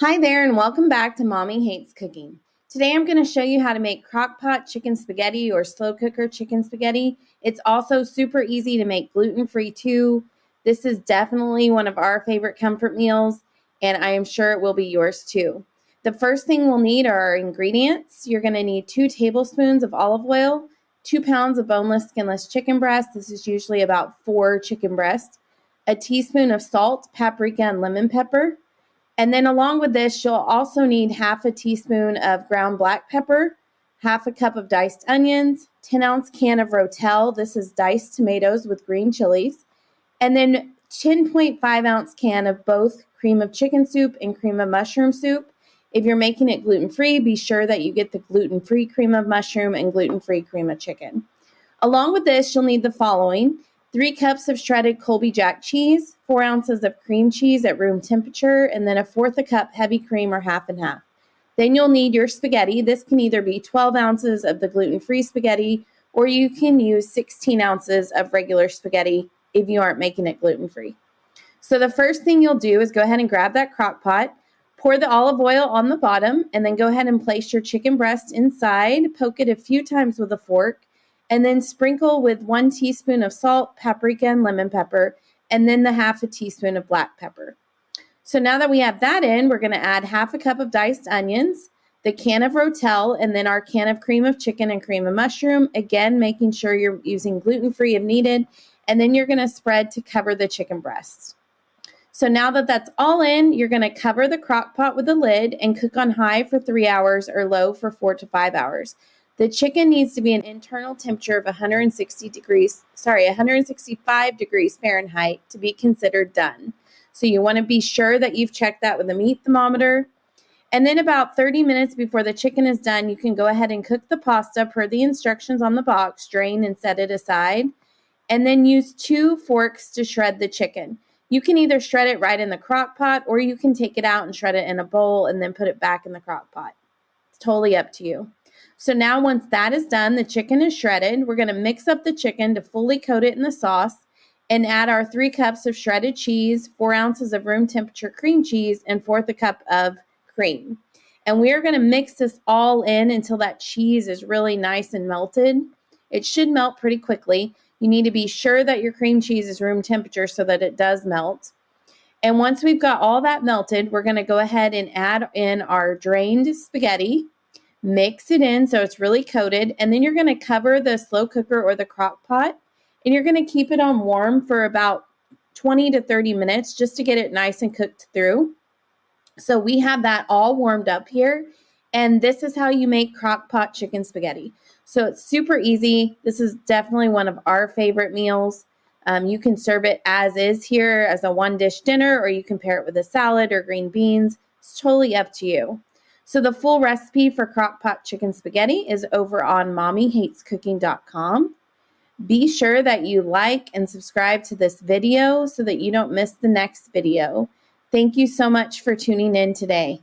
Hi there and welcome back to Mommy Hates Cooking. Today I'm going to show you how to make Crockpot Chicken Spaghetti or slow cooker chicken spaghetti. It's also super easy to make gluten-free too. This is definitely one of our favorite comfort meals and I am sure it will be yours too. The first thing we'll need are our ingredients. You're going to need 2 tablespoons of olive oil, 2 pounds of boneless skinless chicken breast. This is usually about 4 chicken breasts, a teaspoon of salt, paprika, and lemon pepper. And then along with this, you'll also need half a teaspoon of ground black pepper, half a cup of diced onions, 10-ounce can of Rotel. This is diced tomatoes with green chilies. And then 10.5-ounce can of both cream of chicken soup and cream of mushroom soup. If you're making it gluten-free, be sure that you get the gluten-free cream of mushroom and gluten-free cream of chicken. Along with this, you'll need the following: 3 cups of shredded Colby Jack cheese, 4 ounces of cream cheese at room temperature, and then 1/4 a cup heavy cream or half and half. Then you'll need your spaghetti. This can either be 12 ounces of the gluten-free spaghetti, or you can use 16 ounces of regular spaghetti if you aren't making it gluten-free. So the first thing you'll do is go ahead and grab that crock pot, pour the olive oil on the bottom, and then go ahead and place your chicken breast inside, poke it a few times with a fork, and then sprinkle with 1 teaspoon of salt, paprika, and lemon pepper, and then the half a teaspoon of black pepper. So now that we have that in, we're going to add half a cup of diced onions, the can of Rotel, and then our can of cream of chicken and cream of mushroom, again making sure you're using gluten-free if needed, and then you're going to spread to cover the chicken breasts. So now that that's all in, you're going to cover the crock pot with a lid and cook on high for 3 hours or low for 4 to 5 hours. The chicken needs to be an internal temperature of 165 degrees Fahrenheit to be considered done. So you want to be sure that you've checked that with a meat thermometer. And then about 30 minutes before the chicken is done, you can go ahead and cook the pasta per the instructions on the box, drain and set it aside. And then use 2 forks to shred the chicken. You can either shred it right in the crock pot or you can take it out and shred it in a bowl and then put it back in the crock pot. It's totally up to you. So now once that is done, the chicken is shredded. We're going to mix up the chicken to fully coat it in the sauce and add our 3 cups of shredded cheese, 4 ounces of room temperature cream cheese, and 1/4 a cup of cream. And we are going to mix this all in until that cheese is really nice and melted. It should melt pretty quickly. You need to be sure that your cream cheese is room temperature so that it does melt. And once we've got all that melted, we're going to go ahead and add in our drained spaghetti. Mix it in so it's really coated, and then you're going to cover the slow cooker or the crock pot, and you're going to keep it on warm for about 20 to 30 minutes just to get it nice and cooked through. So we have that all warmed up here, and this is how you make Crockpot chicken spaghetti. So it's super easy. This is definitely one of our favorite meals. You can serve it as is here as a 1-dish dinner, or you can pair it with a salad or green beans. It's totally up to you. So the full recipe for Crockpot chicken spaghetti is over on mommyhatescooking.com. Be sure that you like and subscribe to this video so that you don't miss the next video. Thank you so much for tuning in today.